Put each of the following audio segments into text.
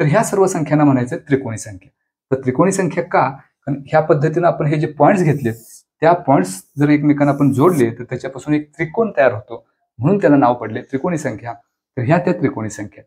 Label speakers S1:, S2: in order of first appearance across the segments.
S1: तर ह्या सर्व संख्यांना म्हणायचं त्रिकोणी संख्या. तर त्रिकोणी संख्या का? कारण ह्या पद्धतीने आपण हे जे पॉइंट्स घेतले त्या पॉइंट्स जर एकमेकांना आपण जोडले तर त्याच्यापासून एक त्रिकोण तयार होतो, म्हणून त्याला नाव पडले त्रिकोणी संख्या. तर ह्या त्या त्रिकोणी संख्या.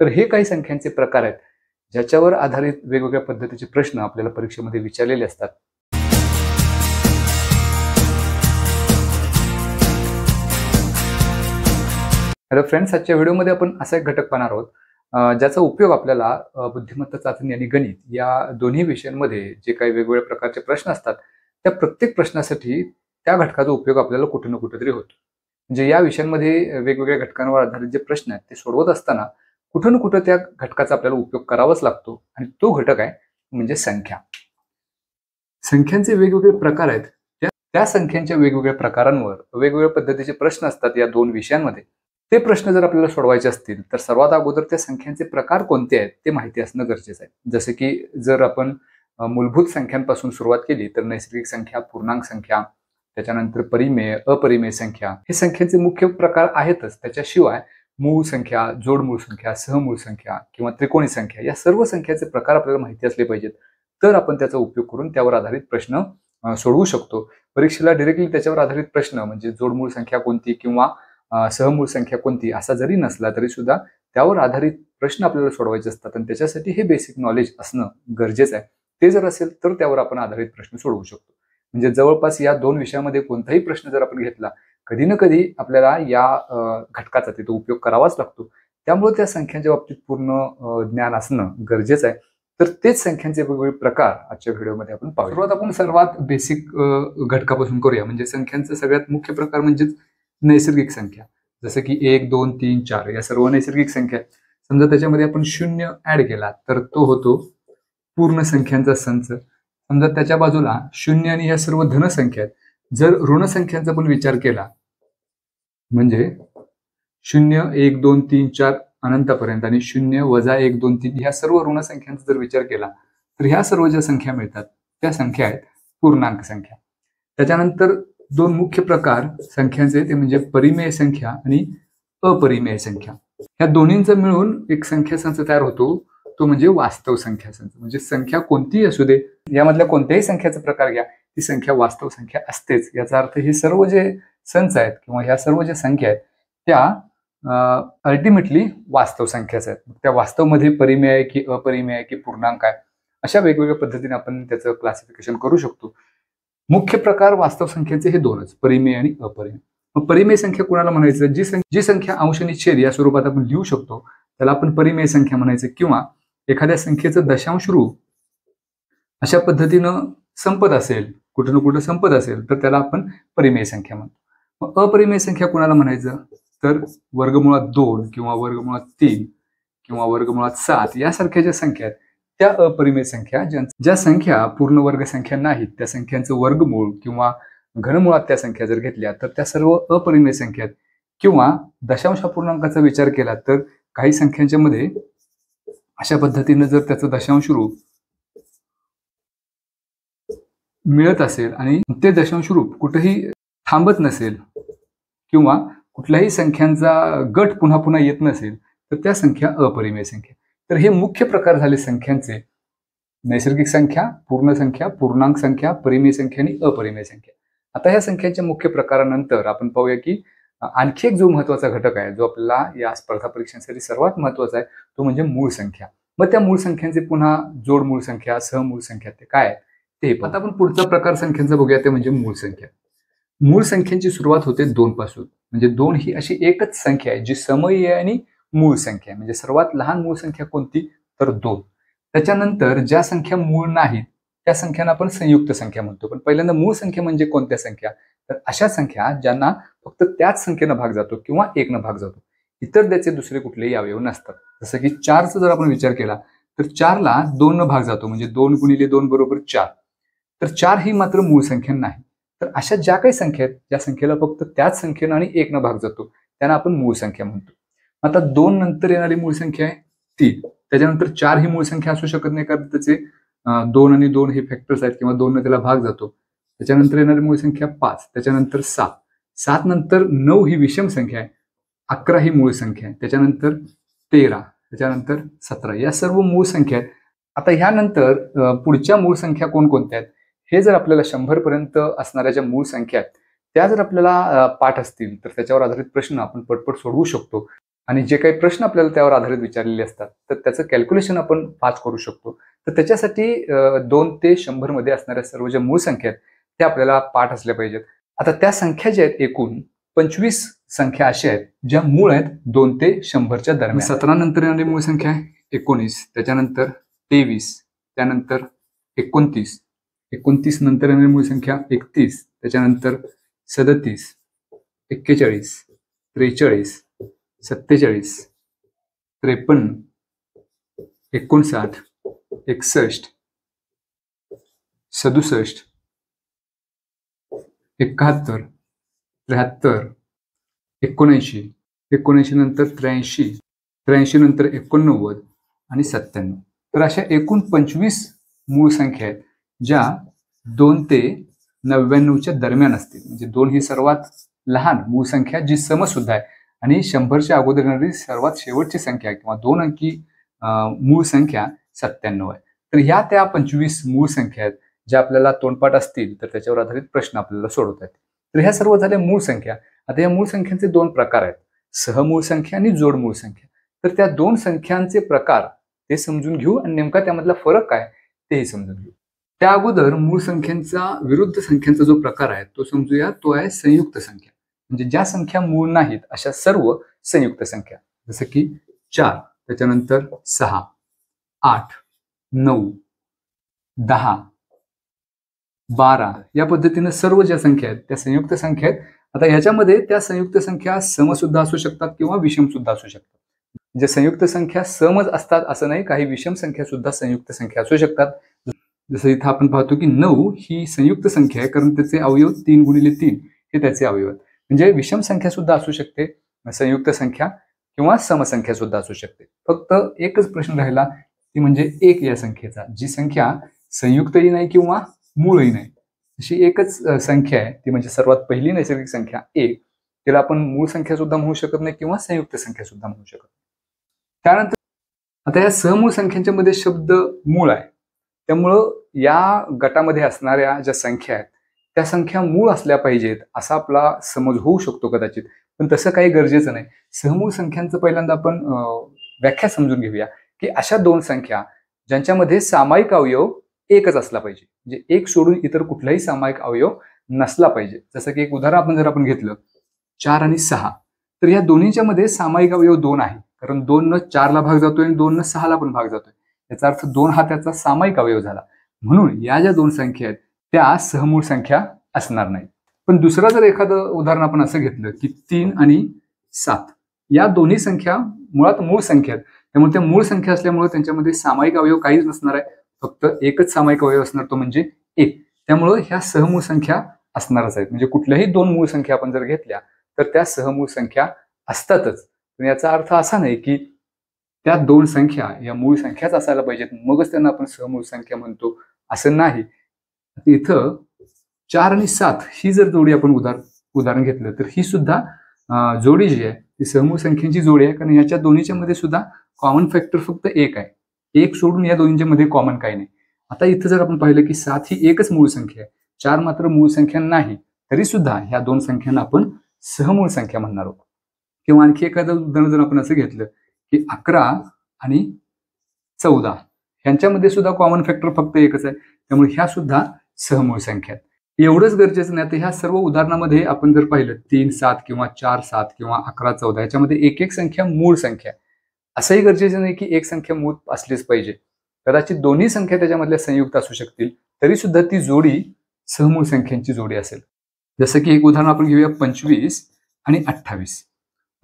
S1: तर हे काही संख्यांचे प्रकार आहेत ज्याच्यावर आधारित वेगवेगळ्या पद्धतीचे प्रश्न आपल्याला परीक्षेमध्ये विचारलेले असतात. हॅलो फ्रेंड्स, आजच्या व्हिडिओमध्ये आपण असा एक घटक पाहणार आहोत ज्याचा उपयोग आपल्याला बुद्धिमत्ता चाचणी आणि गणित या दोन्ही विषयांमध्ये जे काही वेगवेगळ्या प्रकारचे प्रश्न असतात त्या प्रत्येक प्रश्नासाठी त्या घटकाचा उपयोग आपल्याला कुठे ना कुठेतरी होतो. म्हणजे या विषयांमध्ये वेगवेगळ्या घटकांवर आधारित जे प्रश्न आहेत ते सोडवत असताना कुठं ना कुठं त्या घटकाचा आपल्याला उपयोग करावाच लागतो आणि तो घटक आहे म्हणजे संख्या. संख्यांचे वेगवेगळे प्रकार आहेत, त्या संख्यांच्या वेगवेगळ्या प्रकारांवर वेगवेगळ्या पद्धतीचे प्रश्न असतात या दोन विषयांमध्ये. ते प्रश्न जर आपल्याला सोडवायचे असतील तर सर्वात अगोदर त्या संख्यांचे प्रकार कोणते आहेत ते माहिती असणं गरजेचं आहे. जसे की जर आपण मूलभूत संख्यांपासून सुरुवात केली तर नैसर्गिक संख्या, पूर्णांक संख्या, त्याच्यानंतर परिमेय, अपरिमेय संख्या हे संख्येचे मुख्य प्रकार आहेतच. त्याच्याशिवाय मूळ संख्या, जोडमूळ संख्या, सहमूळ संख्या किंवा त्रिकोणी संख्या या सर्व संख्याचे प्रकार आपल्याला माहिती असले पाहिजेत. तर आपण त्याचा उपयोग करून त्यावर आधारित प्रश्न सोडवू शकतो. परीक्षेला डायरेक्टली त्याच्यावर आधारित प्रश्न म्हणजे जोडमूळ संख्या कोणती किंवा सहमूळ संख्या कोणती असा जरी नसला तरी सुद्धा त्यावर आधारित प्रश्न आपल्याला सोडवायचे असतात आणि त्याच्यासाठी हे बेसिक नॉलेज असणं गरजेचं आहे. ते जर असेल तर त्यावर आपण आधारित प्रश्न सोडवू शकतो. म्हणजे जवळपास या दोन विषयामध्ये कोणताही प्रश्न जर आपण घेतला कधी ना कधी आपल्याला या घटकाचा तिथे उपयोग करावाच लागतो. त्यामुळे त्या संख्यांच्या बाबतीत पूर्ण ज्ञान असणं गरजेचं आहे. तर तेच संख्यांचे वेगवेगळे प्रकार आजच्या व्हिडिओमध्ये आपण पाहू. सुरुवात आपण सर्वात बेसिक घटकापासून करूया. म्हणजे संख्यांचा सगळ्यात मुख्य प्रकार म्हणजे नैसर्गिक संख्या. जसं की 1, 2, 3, 4 या सर्व नैसर्गिक संख्या. समजा त्याच्यामध्ये आपण 0 ऍड केला तर तो होतो पूर्ण संख्यांचा संच. समजा त्याच्या बाजूला 0 आणि ह्या सर्व धनसंख्या आहेत. जर ऋण संख्यांचा पण विचार केला म्हणजे 0, 1, 2, 3, 4 अनंतापर्यंत आणि 0, वजा 1, 2, 3 ह्या सर्व ऋण संख्यांचा जर विचार केला तर ह्या सर्व ज्या संख्या मिळतात त्या संख्या आहेत पूर्णांक संख्या. त्याच्यानंतर दोन मुख्य प्रकार संख्यांचे ते म्हणजे परिमेय संख्या आणि अपरिमेय संख्या. ह्या दोन्हींचा मिळून एक संख्या संच तयार होतो, तो म्हणजे वास्तव संख्या संच. म्हणजे संख्या कोणतीही असू दे, यामधल्या कोणत्याही संख्याचा प्रकार घ्या, ती संख्या वास्तव संख्या असतेच. याचा अर्थ हे सर्व जे संच आहेत किंवा ह्या सर्व ज्या संख्या आहेत त्या अल्टिमेटली वास्तव संख्याच आहेत. त्या वास्तवमध्ये परिमेय आहे की अपरिमेय आहे की पूर्णांक आहे अशा वेगवेगळ्या पद्धतीने आपण त्याचं क्लासिफिकेशन करू शकतो. मुख्य प्रकार वास्तव संख्येचे हे दोनच, परिमेय आणि अपरिमेय. मग परिमेय संख्या कोणाला म्हणायचं? जी संख्या अंश आणि छेद या स्वरूपात आपण लिहू शकतो त्याला आपण परिमेय संख्या म्हणायचं. किंवा एखाद्या संख्येचं दशांश रूप अशा पद्धतीनं संपत असेल, कुठं ना कुठं संपत असेल तर त्याला आपण परिमेय संख्या म्हणतो. मग अपरिमेय संख्या कोणाला म्हणायचं? तर वर्गमुळात 2 किंवा वर्गमुळात 3 किंवा वर्गमुळात 7 यासारख्या ज्या संख्या आहेत त्या अपरिमेय संख्या. ज्या संख्या पूर्ण वर्ग संख्या नाहीत त्या संख्यांचं वर्गमूळ किंवा घनमुळात त्या संख्या जर घेतल्या तर त्या सर्व अपरिमेय संख्या आहेत. किंवा दशांश पूर्णांकाचा विचार केला तर काही संख्यांच्या मध्ये अशा पद्धतीने जर त्याचं दशांश रूप मिळत असेल आणि ते दशांश रूप कुठेही थांबत नसेल किंवा कुठल्याही संख्यांचा गट पुन्हा पुन्हा येत नसेल तर त्या संख्या अपरिमेय संख्या. तर हे मुख्य प्रकार झाले संख्यांचे: नैसर्गिक संख्या, पूर्ण संख्या, पूर्णांक संख्या, परिमेय संख्या आणि अपरिमेय संख्या. आता ह्या संख्यांच्या मुख्य प्रकारानंतर आपण पाहूया की आणखी एक जो महत्वाचा घटक आहे जो आपल्याला या स्पर्धा परीक्षांसाठी सर्वात महत्वाचा आहे तो म्हणजे मूळ संख्या. मग त्या मूळ संख्यांचे पुन्हा जोडमूळ संख्या, सहमूळ संख्या ते काय ते. आता आपण पुढचा प्रकार संख्यांचा बघूया ते म्हणजे मूळ संख्या. मूळ संख्यांची सुरुवात होते 2 पासून. म्हणजे 2 ही अशी एकच संख्या आहे जी समयी आहे आणि मूळ संख्या आहे. म्हणजे सर्वात लहान मूळ संख्या कोणती? तर 2. त्याच्यानंतर ज्या संख्या मूळ नाहीत त्या संख्यांना आपण संयुक्त संख्या म्हणतो. पण पहिल्यांदा मूळ संख्या म्हणजे कोणत्या संख्या? तर अशा संख्या ज्यांना फक्त त्याच संख्येनं भाग जातो किंवा 1 भाग जातो, इतर त्याचे दुसरे कुठलेही अवयव नसतात. जसं की 4चा जर आपण विचार केला तर 4ला 2 भाग जातो म्हणजे 2 गुणिले 2 बरोबर 4. तर 4 ही मात्र मूळ संख्या नाही. तर अशा ज्या काही संख्या आहेत ज्या संख्येला फक्त त्याच संख्येनं आणि 1 भाग जातो त्यांना आपण मूळ संख्या म्हणतो. आता 2 नंतर येणारी मूळ संख्या आहे 3. त्याच्यानंतर 4 ही मूळ संख्या असू शकत नाही कारण त्याचे 2 आणि 2 हे फॅक्टर्स आहेत किंवा 2 ने त्याला भाग जातो. त्याच्यानंतर येणारी मूळ संख्या 5, त्याच्यानंतर 7, 7 नंतर 9 ही विषम संख्या आहे, 11 ही मूळ संख्या आहे, त्याच्यानंतर 13, त्याच्यानंतर 17 या सर्व मूळ संख्या आहेत. आता ह्यानंतर पुढच्या मूळ संख्या कोणकोणत्या आहेत हे जर आपल्याला 100 पर्यंत असणाऱ्या ज्या मूळ संख्या आहेत त्या जर आपल्याला पाठ असतील तर त्याच्यावर आधारित प्रश्न आपण पटपट सोडवू शकतो. आणि जे काही प्रश्न आपल्याला त्यावर आधारित विचारलेले असतात तर त्याचं कॅल्क्युलेशन आपण फास्ट करू शकतो. तर त्याच्यासाठी 2 ते 100 मध्ये असणाऱ्या सर्व ज्या मूळ संख्या आहेत त्या आपल्याला पाठ असल्या पाहिजेत. आता त्या संख्या ज्या आहेत एकूण 25 संख्या अशा आहेत ज्या मूळ आहेत 2 ते 100च्या दरम्यान. 17 नंतर येणारी मूळ संख्या आहे 19, त्याच्यानंतर 23, त्यानंतर 29, 29 नंतर येणारी मूळ संख्या 31, त्याच्यानंतर 37, 41, 43, 47, 53, 59, 61, 67, 71, 73, 79, 79 नंतर 83, 83 नंतर 89 आणि 97. तर अशा एकूण 25 मूळ संख्या आहेत ज्या 2 ते 99च्या दरम्यान असतील. म्हणजे 2 ही सर्वात लहान मूळ संख्या जी समसुद्धा आहे आणि 100च्या अगोदर येणारी सर्वात शेवटची संख्या किंवा 2 अंकी मूळ संख्या 97 आहे. तर ह्या त्या 25 मूळ संख्या आहेत ज्या आपल्याला तोंडपाठ असतील तर त्याच्यावर आधारित प्रश्न आपल्याला सोडवता येतील. तर ह्या सर्व झाल्या मूळ संख्या. आता या मूळ संख्यांचे 2 प्रकार आहेत, सहमूळ संख्या आणि जोड मूळ संख्या. तर त्या 2 संख्यांचे प्रकार ते समजून घेऊ आणि नेमका त्यामधला फरक काय तेही समजून घेऊ. त्या अगोदर मूळ संख्यांचा विरुद्ध संख्यांचा जो प्रकार आहे तो समजूया. तो आहे संयुक्त संख्या. म्हणजे ज्या संख्या मूळ नाहीत अशा सर्व संयुक्त संख्या, जसं की 4, त्याच्यानंतर 6, 8, 9, 10, 12 या पद्धतीने सर्व ज्या संख्या आहेत त्या संयुक्त संख्या आहेत. आता ह्याच्यामध्ये त्या संयुक्त संख्या सम सुद्धा असू शकतात किंवा विषम सुद्धा असू शकतात. जे संयुक्त संख्या समच असतात असं नाही, काही विषम संख्या सुद्धा संयुक्त संख्या असू शकतात. जसं इथं आपण पाहतो की 9 ही संयुक्त संख्या आहे कारण त्याचे अवयव 3 गुणिले 3 हे त्याचे अवयव आहेत. म्हणजे विषम संख्या सुद्धा असू शकते, संयुक्त संख्या किंवा समसंख्या सुद्धा असू शकते. फक्त एकच प्रश्न राहिला ती म्हणजे 1 या संख्येचा, जी संख्या संयुक्तही नाही किंवा मूळही नाही अशी एकच संख्या आहे ती म्हणजे सर्वात पहिली नैसर्गिक संख्या 1. तिला आपण मूळ संख्या सुद्धा म्हणू शकत नाही किंवा संयुक्त संख्या सुद्धा म्हणू शकत नाही. त्यानंतर आता या सहमूळ संख्यांच्या मध्ये शब्द मूळ आहे, त्यामुळं या गटामध्ये असणाऱ्या ज्या संख्या आहेत त्या संख्या मूळ असल्या पाहिजेत असा आपला समज होऊ शकतो कदाचित, पण तसं काही गरजेचं नाही. सहमूळ संख्यांचं पहिल्यांदा आपण व्याख्या समजून घेऊया की अशा 2 संख्या ज्यांच्यामध्ये सामायिक अवयव एकच असला पाहिजे. म्हणजे 1 सोडून इतर कुठलाही सामायिक अवयव नसला पाहिजे. जसं की एक उदाहरण जर आपण घेतलं 4 आणि 6, तर या दोन्हीच्या मध्ये सामायिक अवयव 2 आहे, कारण 2 न 4 ला भाग जातोय आणि 2 न 6 ला पण भाग जातोय. याचा अर्थ 2 हा त्याचा सामायिक अवयव झाला. म्हणून या ज्या 2 संख्या आहेत त्या सहमूळ संख्या असणार नाहीत. पण दुसरा जर एखादं उदाहरण आपण असं घेतलं की 3 आणि 7 या दोन्ही संख्या मुळात मूळ संख्या आहेत, त्यामुळे त्या मूळ संख्या असल्यामुळे त्यांच्यामध्ये सामायिक अवयव काहीच नसणार आहे, फक्त एकच सामायिक अवयव असणार तो म्हणजे 1. त्यामुळे ह्या सहमूळ संख्या असणारच आहेत. म्हणजे कुठल्याही 2 मूळ संख्या आपण जर घेतल्या तर त्या सहमूळ संख्या असतातच. पण याचा अर्थ असा नाही की त्या 2 संख्या या मूळ संख्याच असायला पाहिजेत मगच त्यांना आपण सहमूळ संख्या म्हणतो असं नाही. इथं 4 आणि 7 ही जर जोडी आपण उदाहरण घेतलं तर ही सुद्धा जोडी जी आहे ती सहमूळ संख्येची जोडी आहे, कारण याच्या दोन्हीच्या मध्ये सुद्धा कॉमन फॅक्टर फक्त 1 आहे. 1 सोडून या दोन्हीच्या मध्ये कॉमन काही नाही. आता इथं जर आपण पाहिलं की 7 ही एकच मूळ संख्या आहे, 4 मात्र मूळ संख्या नाही, तरी सुद्धा ह्या 2 संख्यांना आपण सहमूळ संख्या म्हणणार आहोत. किंवा आणखी एखादं उदाहरण जर आपण असं घेतलं की 11 आणि 14 यांच्यामध्ये सुद्धा कॉमन फॅक्टर फक्त एकच आहे, त्यामुळे ह्या सुद्धा सहमूळ संख्या आहेत. एवढंच गरजेचं नाही. तर ह्या सर्व उदाहरणामध्ये आपण जर पाहिलं 3, 7 किंवा 4, 7 किंवा 11, 14 याच्यामध्ये एक संख्या मूळ संख्या. असंही गरजेचं नाही की एक संख्या मूळ असलीच पाहिजे. कदाचित दोन्ही संख्या त्याच्यामधल्या संयुक्त असू शकतील, तरी सुद्धा ती जोडी सहमूळ संख्यांची जोडी असेल. जसं की एक उदाहरण आपण घेऊया 25 आणि 28.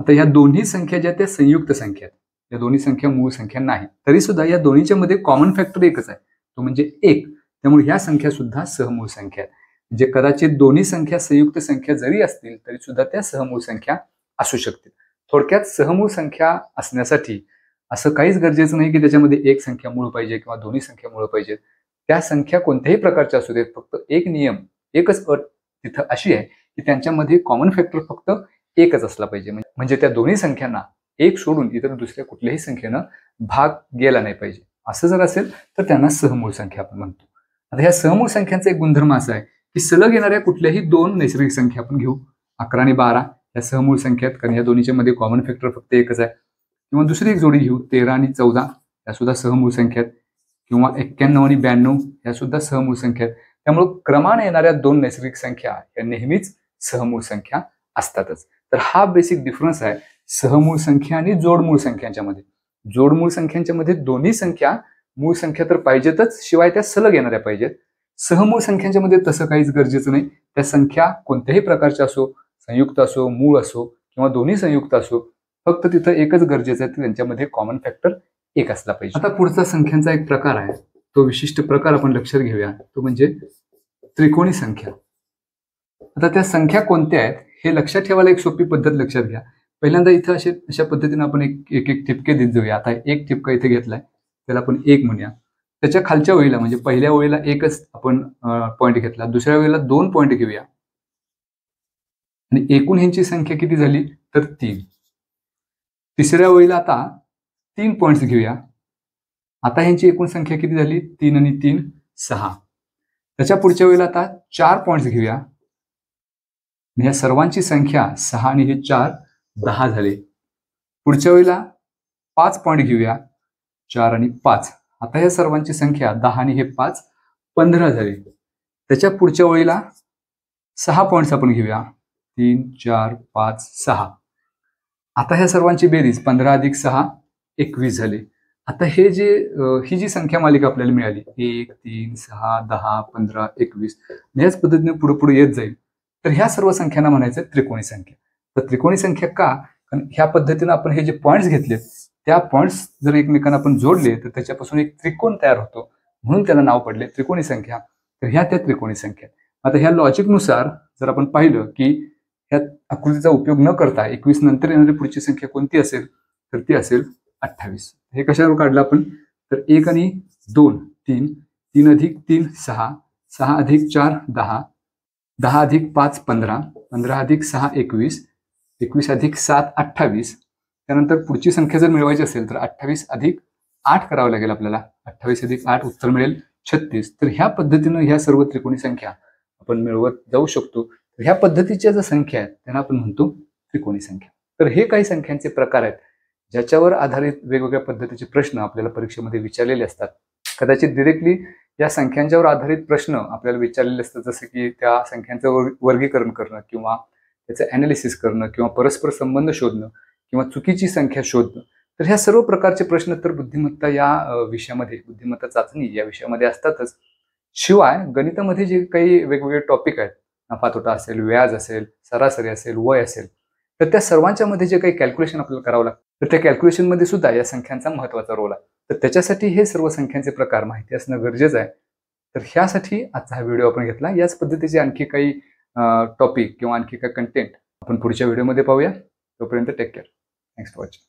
S1: आता या दोन्ही संख्या ज्या त्या संयुक्त संख्या आहेत, या दोन्ही संख्या मूळ संख्या नाही, तरी सुद्धा या दोन्हीच्या मध्ये कॉमन फॅक्टर एकच आहे, तो म्हणजे 1. त्यामुळे ह्या संख्या सुद्धा सहमूळ संख्या आहेत. म्हणजे कदाचित दोन्ही संख्या संयुक्त संख्या जरी असतील तरी सुद्धा त्या सहमूळ संख्या असू शकतील. थोडक्यात सहमूळ संख्या असण्यासाठी असं काहीच गरजेचं नाही की त्याच्यामध्ये एक संख्या मूळ पाहिजे किंवा दोन्ही संख्या मूळ पाहिजेत. त्या संख्या कोणत्याही प्रकारच्या असू देत, फक्त एक नियम, एकच अट तिथं अशी आहे की त्यांच्यामध्ये कॉमन फॅक्टर फक्त एकच असला पाहिजे. म्हणजे त्या दोन्ही संख्यांना एक सोडून इतर दुसऱ्या कुठल्याही संख्येनं भाग गेला नाही पाहिजे. असं जर असेल तर त्यांना सहमूळ संख्या आपण म्हणतो. आता ह्या सहमूळ संख्यांचा एक गुणधर्म असा आहे की सलग येणाऱ्या कुठल्याही दोन नैसर्गिक संख्या आपण घेऊ, 11 आणि 12 या सहमूळ संख्या आहेत, कारण या दोन्हीच्या मध्ये कॉमन फॅक्टर फक्त एकच आहे. किंवा दुसरी एक जोडी घेऊ, 13 आणि 14 या सुद्धा सहमूळ संख्या आहेत. किंवा 91 आणि 92 या सुद्धा सहमूळ संख्या आहेत. त्यामुळे क्रमाने येणाऱ्या दोन नैसर्गिक संख्या या नेहमीच सहमूळ संख्या असतातच. तर हा बेसिक डिफरन्स आहे सहमूळ संख्या आणि जोडमूळ संख्यांच्या मध्ये. जोडमूळ संख्यांच्या मध्ये दोन्ही संख्या मूळ संख्या तर पाहिजेतच, शिवाय त्या सलग येणाऱ्या पाहिजेत. सहमूळ संख्यांच्या मध्ये तसं काहीच गरजेचं नाही. त्या संख्या कोणत्याही प्रकारच्या असो, संयुक्त असो, मूळ असो किंवा दोन्ही संयुक्त असो, फक्त तिथं एकच गरजेचं आहे, त्यांच्यामध्ये कॉमन फॅक्टर एक असला पाहिजे. आता पुढचा संख्यांचा एक प्रकार आहे, तो विशिष्ट प्रकार आपण लक्षात घेऊया, तो म्हणजे त्रिकोणी संख्या. आता त्या संख्या कोणत्या आहेत हे लक्षात ठेवायला एक सोपी पद्धत लक्षात घ्या. पहिल्यांदा इथं अशा पद्धतीने आपण एक एक ठिपके देत जाऊया. आता एक ठिपका इथे घेतलाय, त्याला आपण 1 म्हणूया. त्याच्या खालच्या ओळीला म्हणजे पहिल्या ओळीला एकच आपण पॉईंट घेतला, दुसऱ्या वेळेला 2 पॉईंट घेऊया आणि एकूण ह्यांची संख्या किती झाली तर 3. तिसऱ्या ओळीला आता 3 पॉईंट्स घेऊया. आता ह्यांची एकूण संख्या किती झाली, 3 आणि 3 6. त्याच्या पुढच्या वेळेला आता 4 पॉईंट्स घेऊया. ह्या सर्वांची संख्या 6 आणि हे 4 10 झाले. पुढच्या वेळेला 5 पॉईंट घेऊया, 4 आणि 5. आता ह्या सर्वांची संख्या 10 आणि हे 5 15 झाले. त्याच्या पुढच्या ओळीला 6 पॉईंट्स आपण घेऊया, 3 4 5 6. आता ह्या सर्वांची बेरीज 15 अधिक 6 21 झाले. आता हे ही जी संख्या मालिका आपल्याला मिळाली 1 3 6 10 15 21 याच पद्धतीने पुढे पुढे येत जाईल. तर ह्या सर्व संख्यांना म्हणायचं त्रिकोणी संख्या. तर त्रिकोणी संख्या का, कारण ह्या पद्धतीने आपण हे जे पॉईंट्स घेतलेत त्या पॉईंट्स जर एकमेकांना आपण जोडले तर त्याच्यापासून एक त्रिकोण तयार होतो, म्हणून त्याला नाव पडले त्रिकोणी संख्या. तर ह्या त्या त्रिकोणी संख्या. आता ह्या लॉजिकनुसार जर आपण पाहिलं की ह्या आकृतीचा उपयोग न करता 21 नंतर येणारी पुढची संख्या कोणती असेल तर ती असेल 28. हे कशावर काढलं आपण तर 1 आणि 2 3, 3 अधिक 3 6, 6 अधिक 4 10, 10 अधिक 5 15, 15 अधिक 6 21, 21 अधिक 7 28. त्यानंतर पुढची संख्या जर मिळवायची असेल तर 28 अधिक 8 करावं लागेल आपल्याला. 28 अधिक 8 उत्तर मिळेल 36. तर ह्या पद्धतीनं ह्या सर्व त्रिकोणी संख्या आपण मिळवत जाऊ शकतो. तर ह्या पद्धतीच्या ज्या संख्या आहेत त्यांना आपण म्हणतो त्रिकोणी संख्या. तर हे काही संख्यांचे प्रकार आहेत ज्याच्यावर आधारित वेगवेगळ्या पद्धतीचे प्रश्न आपल्याला परीक्षेमध्ये विचारलेले असतात. कदाचित डिरेक्टली या संख्यांच्यावर आधारित प्रश्न आपल्याला विचारलेले असतात, जसे की त्या संख्यांचं वर्गीकरण करणं किंवा त्याचं ॲनालिसिस करणं किंवा परस्पर संबंध शोधणं किंवा चुकीची संख्या शोधणं. तर ह्या सर्व प्रकारचे प्रश्न तर बुद्धिमत्ता या विषयामध्ये, बुद्धिमत्ता चाचणी या विषयामध्ये असतातच. शिवाय गणितामध्ये जे काही वेगवेगळे टॉपिक आहेत, नफा तोटा असेल, व्याज असेल, सरासरी असेल, वय असेल, तर त्या सर्वांच्या मध्ये जे काही कॅल्क्युलेशन आपल्याला करावं लागतं तर त्या कॅल्क्युलेशनमध्ये सुद्धा या संख्यांचा महत्त्वाचा रोल आहे. तर त्याच्यासाठी हे सर्व संख्यांचे प्रकार माहिती असणं गरजेचं आहे. तर ह्यासाठी आजचा हा व्हिडिओ आपण घेतला. याच पद्धतीचे आणखी काही टॉपिक किंवा आणखी काही कंटेंट आपण पुढच्या व्हिडिओमध्ये पाहूया. तोपर्यंत take care. Thanks for watching.